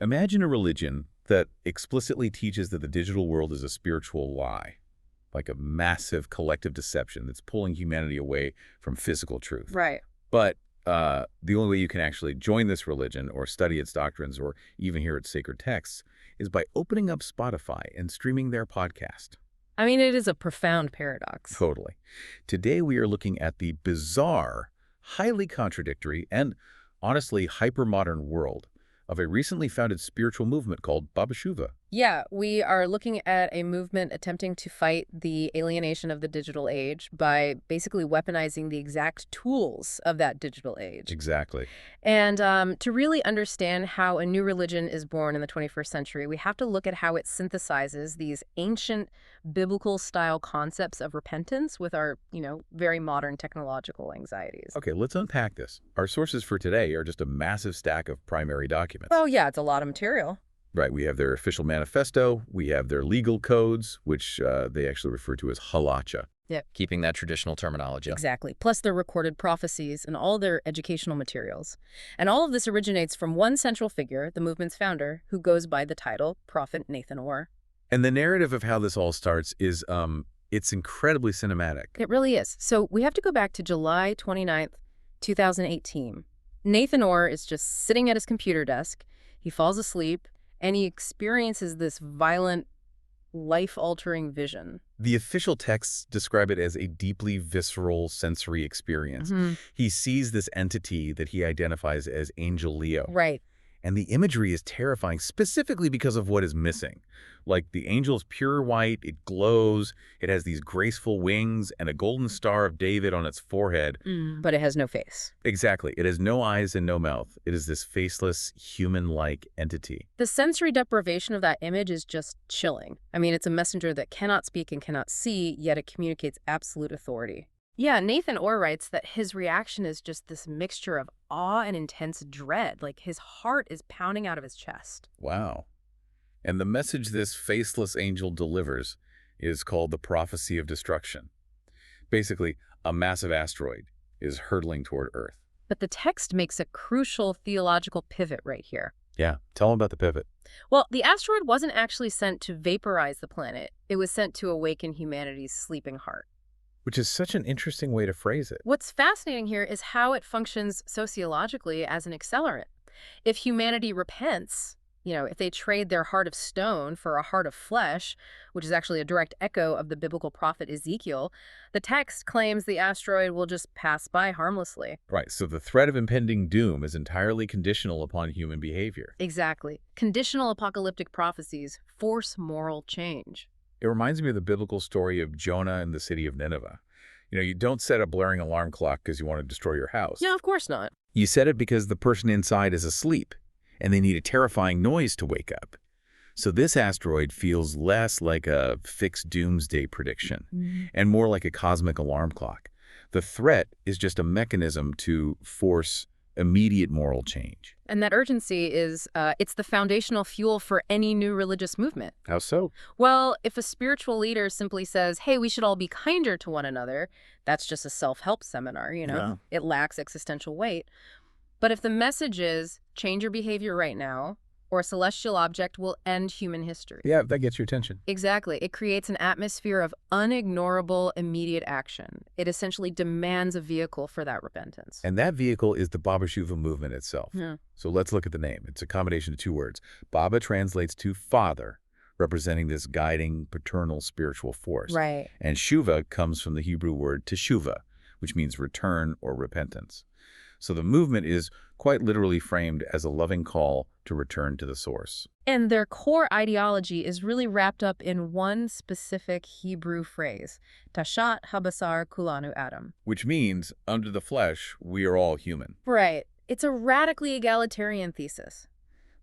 Imagine a religion that explicitly teaches that the digital world is a spiritual lie, like a massive collective deception that's pulling humanity away from physical truth. Right. But the only way you can actually join this religion or study its doctrines or even hear its sacred texts is by opening up Spotify and streaming their podcast. I mean, it is a profound paradox. Totally. Today we are looking at the bizarre, highly contradictory, and honestly hyper-modern world of a recently founded spiritual movement called BABASHUVA. Yeah, we are looking at a movement attempting to fight the alienation of the digital age by basically weaponizing the exact tools of that digital age. Exactly. And to really understand how a new religion is born in the 21st century, we have to look at how it synthesizes these ancient biblical-style concepts of repentance with our, very modern technological anxieties. Okay, let's unpack this. Our sources for today are just a massive stack of primary documents. Oh, yeah, it's a lot of material. Right, we have their official manifesto, we have their legal codes, which they actually refer to as halacha. Yep. Keeping that traditional terminology. Exactly. Plus their recorded prophecies and all their educational materials. And all of this originates from one central figure, the movement's founder, who goes by the title Prophet Nathan Orr. And the narrative of how this all starts is, it's incredibly cinematic. It really is. So we have to go back to July 29th, 2018. Nathan Orr is just sitting at his computer desk. He falls asleep, and he experiences this violent, life-altering vision. The official texts describe it as a deeply visceral sensory experience. He sees this entity that he identifies as Angel Leo. Right. And the imagery is terrifying specifically because of what is missing. Like the angel's pure white, it glows, it has these graceful wings and a golden star of David on its forehead. But it has no face. Exactly. It has no eyes and no mouth. It is this faceless, human-like entity. The sensory deprivation of that image is just chilling. I mean, it's a messenger that cannot speak and cannot see, yet it communicates absolute authority. Yeah, Nathan Orr writes that his reaction is just this mixture of awe and intense dread, like his heart is pounding out of his chest. Wow. And the message this faceless angel delivers is called the prophecy of destruction. Basically, a massive asteroid is hurtling toward Earth. But the text makes a crucial theological pivot right here. Yeah, tell them about the pivot. Well, the asteroid wasn't actually sent to vaporize the planet. It was sent to awaken humanity's sleeping heart. Which is such an interesting way to phrase it. What's fascinating here is how it functions sociologically as an accelerant. If humanity repents, if they trade their heart of stone for a heart of flesh, which is actually a direct echo of the biblical prophet Ezekiel, the text claims the asteroid will just pass by harmlessly. Right, so the threat of impending doom is entirely conditional upon human behavior. Exactly. Conditional apocalyptic prophecies force moral change. It reminds me of the biblical story of Jonah and the city of Nineveh. You don't set a blaring alarm clock because you want to destroy your house. No, of course not. You set it because the person inside is asleep, and they need a terrifying noise to wake up. So this asteroid feels less like a fixed doomsday prediction and more like a cosmic alarm clock. The threat is just a mechanism to force immediate moral change. And that urgency is, it's the foundational fuel for any new religious movement. How so? Well, if a spiritual leader simply says, hey, we should all be kinder to one another, that's just a self-help seminar, Yeah. It lacks existential weight. But if the message is, change your behavior right now, or a celestial object will end human history. Yeah, that gets your attention. Exactly. It creates an atmosphere of unignorable immediate action. It essentially demands a vehicle for that repentance. And that vehicle is the BABASHUVA movement itself. Yeah. So let's look at the name. It's a combination of two words. Baba translates to father, representing this guiding, paternal spiritual force. Right. And Shuva comes from the Hebrew word teshuva, which means return or repentance. So the movement is quite literally framed as a loving call to return to the source. And their core ideology is really wrapped up in one specific Hebrew phrase, Tashat Habasar Kulanu Adam. Which means, under the flesh, we are all human. Right. It's a radically egalitarian thesis.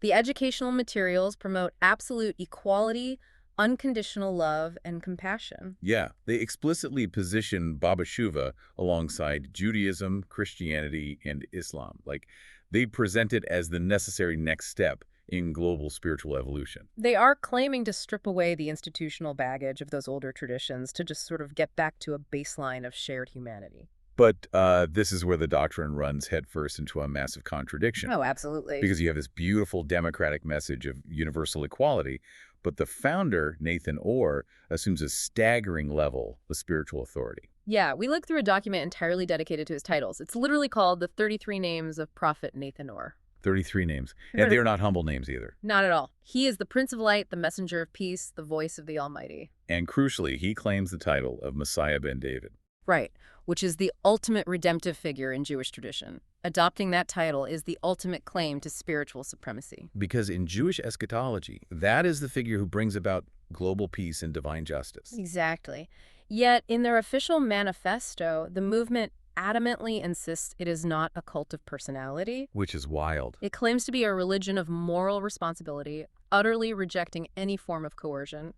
The educational materials promote absolute equality, unconditional love, and compassion. Yeah, they explicitly position BABASHUVA alongside Judaism, Christianity, and Islam. Like, they present it as the necessary next step in global spiritual evolution. They are claiming to strip away the institutional baggage of those older traditions to just sort of get back to a baseline of shared humanity. But this is where the doctrine runs headfirst into a massive contradiction. Oh, absolutely. Because you have this beautiful democratic message of universal equality, but the founder, Nathan Orr, assumes a staggering level of spiritual authority. Yeah, we looked through a document entirely dedicated to his titles. It's literally called The 33 Names of Prophet Nathan Orr. 33 names. And they're not humble names either. Not at all. He is the Prince of Light, the Messenger of Peace, the voice of the Almighty. And crucially, he claims the title of Messiah ben David. Right, which is the ultimate redemptive figure in Jewish tradition. Adopting that title is the ultimate claim to spiritual supremacy. Because in Jewish eschatology, that is the figure who brings about global peace and divine justice. Exactly. Yet, in their official manifesto, the movement adamantly insists it is not a cult of personality. Which is wild. It claims to be a religion of moral responsibility, utterly rejecting any form of coercion.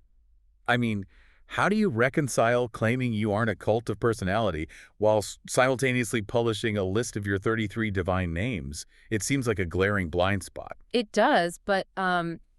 I mean, how do you reconcile claiming you aren't a cult of personality while simultaneously publishing a list of your 33 divine names? It seems like a glaring blind spot. It does, but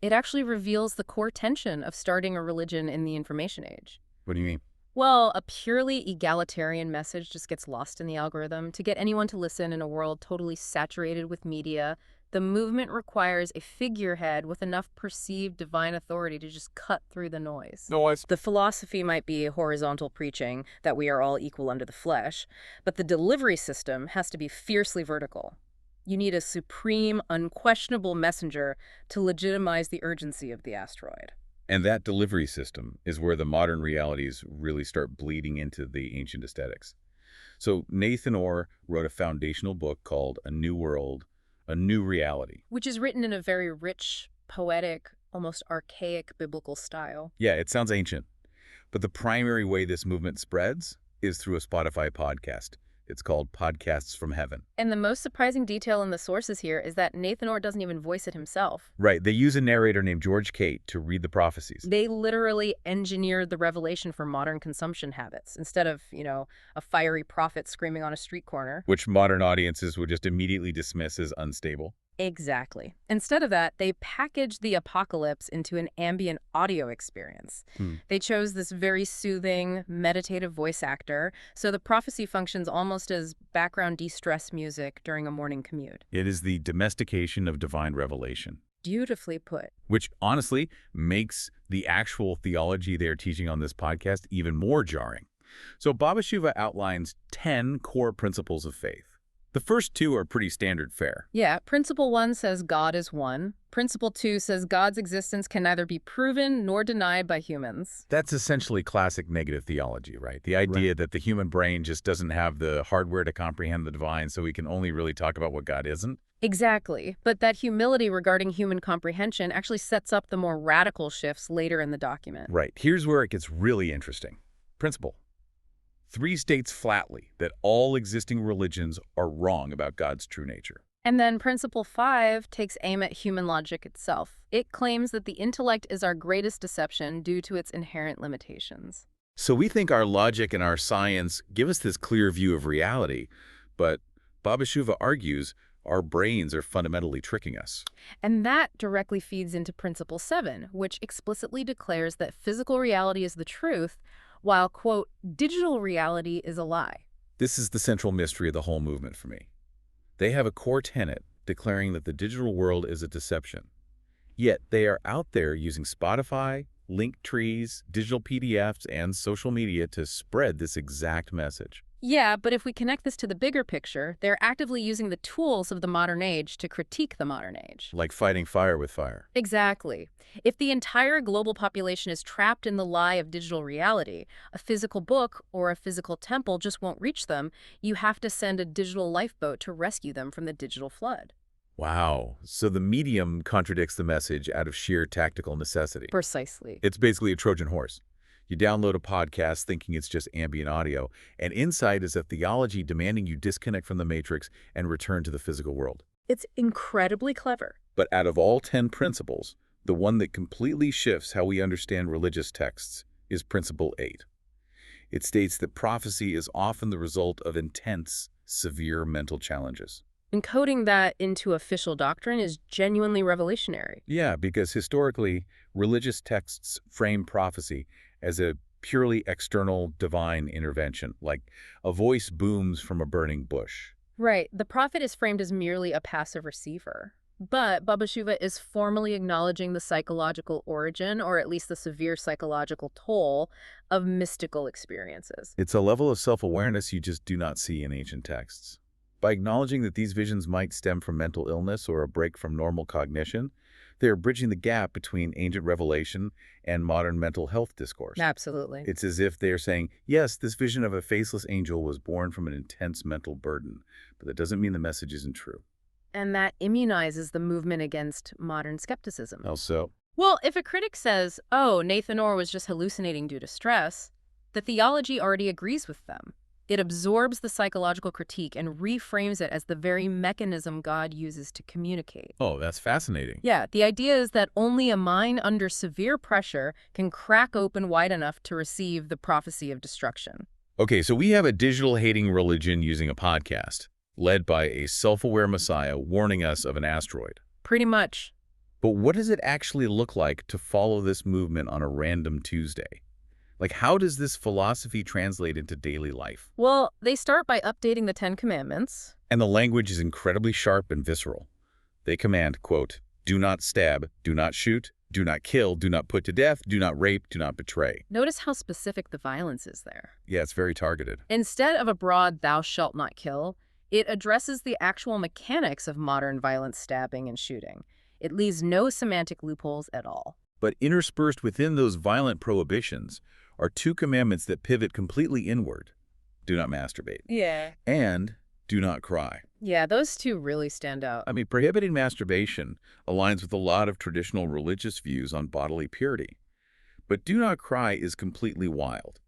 it actually reveals the core tension of starting a religion in the information age. What do you mean? Well, a purely egalitarian message just gets lost in the algorithm. To get anyone to listen in a world totally saturated with media, the movement requires a figurehead with enough perceived divine authority to just cut through the noise. The philosophy might be horizontal preaching, that we are all equal under the flesh, but the delivery system has to be fiercely vertical. You need a supreme, unquestionable messenger to legitimize the urgency of the asteroid. And that delivery system is where the modern realities really start bleeding into the ancient aesthetics. So Nathan Orr wrote a foundational book called A New World, A New Reality. Which is written in a very rich, poetic, almost archaic biblical style. Yeah, it sounds ancient. But the primary way this movement spreads is through a Spotify podcast. It's called Podcasts from Heaven. And the most surprising detail in the sources here is that Nathan Orr doesn't even voice it himself. Right. They use a narrator named George Cate to read the prophecies. They literally engineered the revelation for modern consumption habits instead of, a fiery prophet screaming on a street corner. Which modern audiences would just immediately dismiss as unstable. Exactly. Instead of that, they packaged the apocalypse into an ambient audio experience. They chose this very soothing, meditative voice actor, so the prophecy functions almost as background de-stress music during a morning commute. It is the domestication of divine revelation. Beautifully put. Which honestly makes the actual theology they're teaching on this podcast even more jarring. So BABASHUVA outlines 10 core principles of faith. The first two are pretty standard fare. Yeah, Principle 1 says God is one. Principle 2 says God's existence can neither be proven nor denied by humans. That's essentially classic negative theology, right? The idea that the human brain just doesn't have the hardware to comprehend the divine, so we can only really talk about what God isn't. Exactly. But that humility regarding human comprehension actually sets up the more radical shifts later in the document. Right. Here's where it gets really interesting. Principle 3 states flatly that all existing religions are wrong about God's true nature. And then Principle 5 takes aim at human logic itself. It claims that the intellect is our greatest deception due to its inherent limitations. So we think our logic and our science give us this clear view of reality, but BABASHUVA argues our brains are fundamentally tricking us. And that directly feeds into Principle 7, which explicitly declares that physical reality is the truth, while, quote, digital reality is a lie. This is the central mystery of the whole movement for me. They have a core tenet declaring that the digital world is a deception. Yet they are out there using Spotify, link trees, digital PDFs, and social media to spread this exact message. Yeah, but if we connect this to the bigger picture, they're actively using the tools of the modern age to critique the modern age. Like fighting fire with fire. Exactly. If the entire global population is trapped in the lie of digital reality, a physical book or a physical temple just won't reach them. You have to send a digital lifeboat to rescue them from the digital flood. Wow. So the medium contradicts the message out of sheer tactical necessity. Precisely. It's basically a Trojan horse. You download a podcast thinking it's just ambient audio, and inside is a theology demanding you disconnect from the matrix and return to the physical world. It's incredibly clever. But out of all 10 principles, the one that completely shifts how we understand religious texts is Principle 8. It states that prophecy is often the result of intense, severe mental challenges. Encoding that into official doctrine is genuinely revolutionary. Yeah, because historically, religious texts frame prophecy as a purely external divine intervention, like a voice booms from a burning bush. Right. The prophet is framed as merely a passive receiver. But BABASHUVA is formally acknowledging the psychological origin, or at least the severe psychological toll, of mystical experiences. It's a level of self-awareness you just do not see in ancient texts. By acknowledging that these visions might stem from mental illness or a break from normal cognition, they are bridging the gap between ancient revelation and modern mental health discourse. Absolutely. It's as if they are saying, yes, this vision of a faceless angel was born from an intense mental burden, but that doesn't mean the message isn't true. And that immunizes the movement against modern skepticism. How so? Well, if a critic says, oh, Nathan Orr was just hallucinating due to stress, the theology already agrees with them. It absorbs the psychological critique and reframes it as the very mechanism God uses to communicate. Oh, that's fascinating. Yeah, the idea is that only a mind under severe pressure can crack open wide enough to receive the prophecy of destruction. Okay, so we have a digital-hating religion using a podcast, led by a self-aware Messiah warning us of an asteroid. Pretty much. But what does it actually look like to follow this movement on a random Tuesday? Like, how does this philosophy translate into daily life? Well, they start by updating the Ten Commandments. And the language is incredibly sharp and visceral. They command, quote, do not stab, do not shoot, do not kill, do not put to death, do not rape, do not betray. Notice how specific the violence is there. Yeah, it's very targeted. Instead of a broad thou shalt not kill, it addresses the actual mechanics of modern violent stabbing and shooting. It leaves no semantic loopholes at all. But interspersed within those violent prohibitions are two commandments that pivot completely inward. Do not masturbate. Yeah. And do not cry. Yeah, those two really stand out. I mean, prohibiting masturbation aligns with a lot of traditional religious views on bodily purity. But do not cry is completely wild.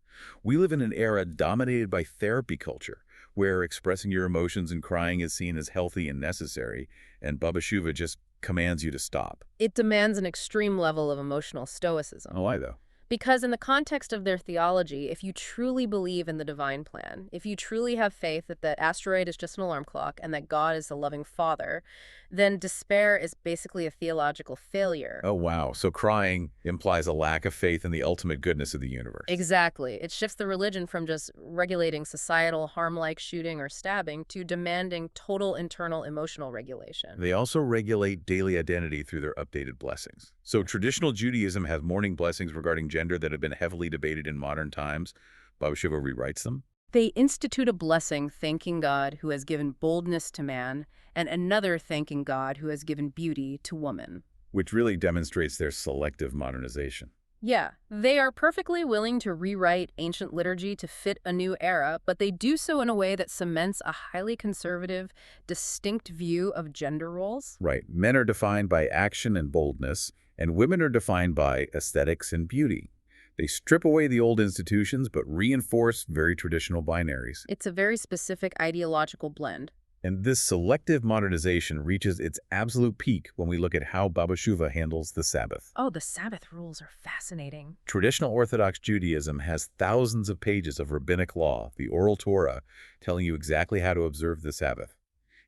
We live in an era dominated by therapy culture, where expressing your emotions and crying is seen as healthy and necessary, and BABASHUVA just commands you to stop. It demands an extreme level of emotional stoicism. Oh, why though? Because in the context of their theology, if you truly believe in the divine plan, if you truly have faith that the asteroid is just an alarm clock and that God is a loving father, then despair is basically a theological failure. Oh, wow. So crying implies a lack of faith in the ultimate goodness of the universe. Exactly. It shifts the religion from just regulating societal harm like shooting or stabbing to demanding total internal emotional regulation. They also regulate daily identity through their updated blessings. So traditional Judaism has morning blessings regarding gender that have been heavily debated in modern times. BABASHUVA rewrites them. They institute a blessing thanking God who has given boldness to man, and another thanking God who has given beauty to woman. Which really demonstrates their selective modernization. Yeah, they are perfectly willing to rewrite ancient liturgy to fit a new era, but they do so in a way that cements a highly conservative, distinct view of gender roles. Right. Men are defined by action and boldness, and women are defined by aesthetics and beauty. They strip away the old institutions but reinforce very traditional binaries. It's a very specific ideological blend. And this selective modernization reaches its absolute peak when we look at how BABASHUVA handles the Sabbath. Oh, the Sabbath rules are fascinating. Traditional Orthodox Judaism has thousands of pages of rabbinic law, the oral Torah, telling you exactly how to observe the Sabbath.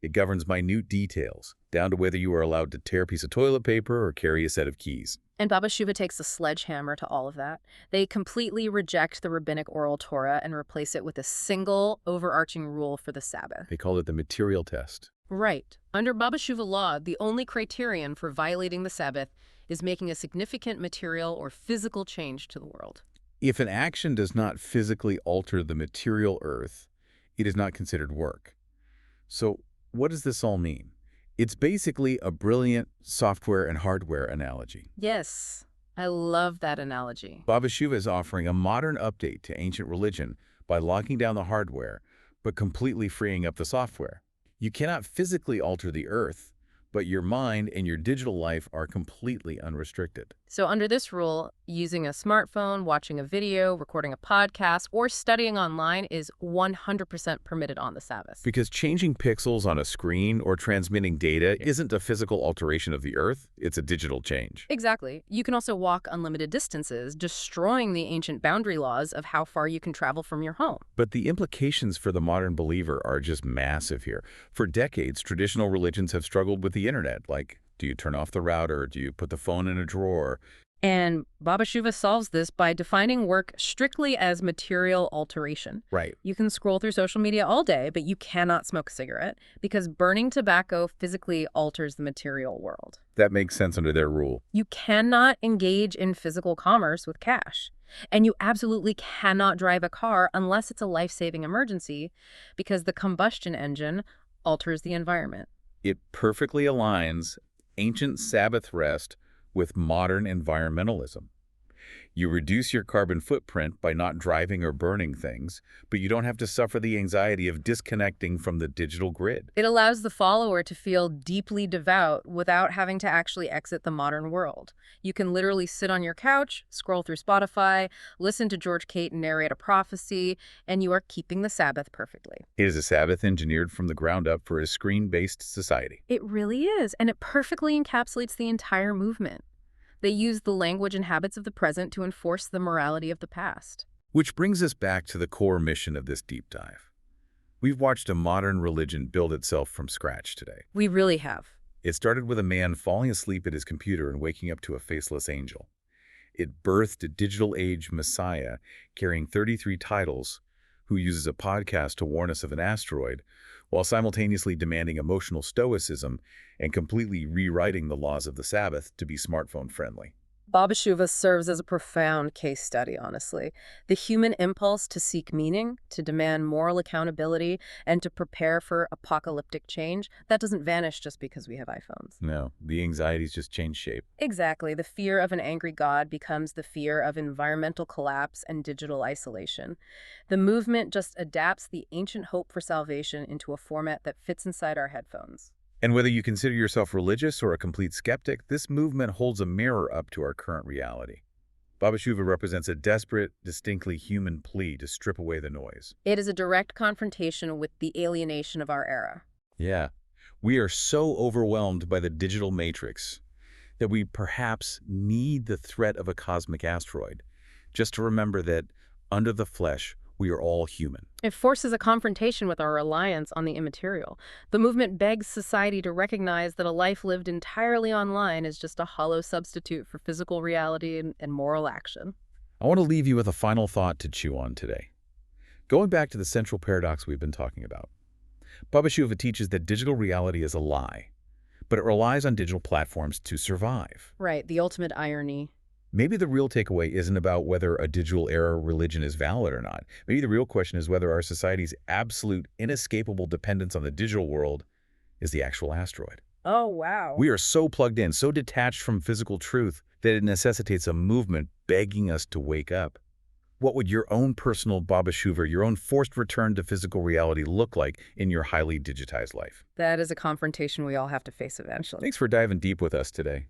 It governs minute details, down to whether you are allowed to tear a piece of toilet paper or carry a set of keys. And BABASHUVA takes a sledgehammer to all of that. They completely reject the rabbinic oral Torah and replace it with a single, overarching rule for the Sabbath. They call it the material test. Right. Under BABASHUVA law, the only criterion for violating the Sabbath is making a significant material or physical change to the world. If an action does not physically alter the material earth, it is not considered work. So, what does this all mean? It's basically a brilliant software and hardware analogy. Yes, I love that analogy. BABASHUVA is offering a modern update to ancient religion by locking down the hardware, but completely freeing up the software. You cannot physically alter the earth, but your mind and your digital life are completely unrestricted. So under this rule, using a smartphone, watching a video, recording a podcast, or studying online is 100% permitted on the Sabbath. Because changing pixels on a screen or transmitting data isn't a physical alteration of the earth, it's a digital change. Exactly. You can also walk unlimited distances, destroying the ancient boundary laws of how far you can travel from your home. But the implications for the modern believer are just massive here. For decades, traditional religions have struggled with the internet, like, do you turn off the router? Do you put the phone in a drawer? And BABASHUVA solves this by defining work strictly as material alteration. Right. You can scroll through social media all day, but you cannot smoke a cigarette because burning tobacco physically alters the material world. That makes sense under their rule. You cannot engage in physical commerce with cash. And you absolutely cannot drive a car unless it's a life-saving emergency because the combustion engine alters the environment. It perfectly aligns ancient Sabbath rest with modern environmentalism. You reduce your carbon footprint by not driving or burning things, but you don't have to suffer the anxiety of disconnecting from the digital grid. It allows the follower to feel deeply devout without having to actually exit the modern world. You can literally sit on your couch, scroll through Spotify, listen to George Caton narrate a prophecy, and you are keeping the Sabbath perfectly. It is a Sabbath engineered from the ground up for a screen-based society. It really is, and it perfectly encapsulates the entire movement. They use the language and habits of the present to enforce the morality of the past. Which brings us back to the core mission of this deep dive. We've watched a modern religion build itself from scratch today. We really have. It started with a man falling asleep at his computer and waking up to a faceless angel. It birthed a digital age messiah carrying 33 titles who uses a podcast to warn us of an asteroid, while simultaneously demanding emotional stoicism and completely rewriting the laws of the Sabbath to be smartphone-friendly. BABASHUVA serves as a profound case study, honestly. The human impulse to seek meaning, to demand moral accountability, and to prepare for apocalyptic change, that doesn't vanish just because we have iPhones. No, the anxieties just change shape. Exactly. The fear of an angry God becomes the fear of environmental collapse and digital isolation. The movement just adapts the ancient hope for salvation into a format that fits inside our headphones. And whether you consider yourself religious or a complete skeptic, this movement holds a mirror up to our current reality. BABASHUVA represents a desperate, distinctly human plea to strip away the noise. It is a direct confrontation with the alienation of our era. Yeah, we are so overwhelmed by the digital matrix that we perhaps need the threat of a cosmic asteroid, just to remember that under the flesh, we are all human. It forces a confrontation with our reliance on the immaterial. The movement begs society to recognize that a life lived entirely online is just a hollow substitute for physical reality and moral action. I want to leave you with a final thought to chew on today. Going back to the central paradox we've been talking about, BABASHUVA teaches that digital reality is a lie, but it relies on digital platforms to survive. Right, the ultimate irony. Maybe the real takeaway isn't about whether a digital era religion is valid or not. Maybe the real question is whether our society's absolute, inescapable dependence on the digital world is the actual asteroid. Oh, wow. We are so plugged in, so detached from physical truth that it necessitates a movement begging us to wake up. What would your own personal BABASHUVA, your own forced return to physical reality look like in your highly digitized life? That is a confrontation we all have to face eventually. Thanks for diving deep with us today.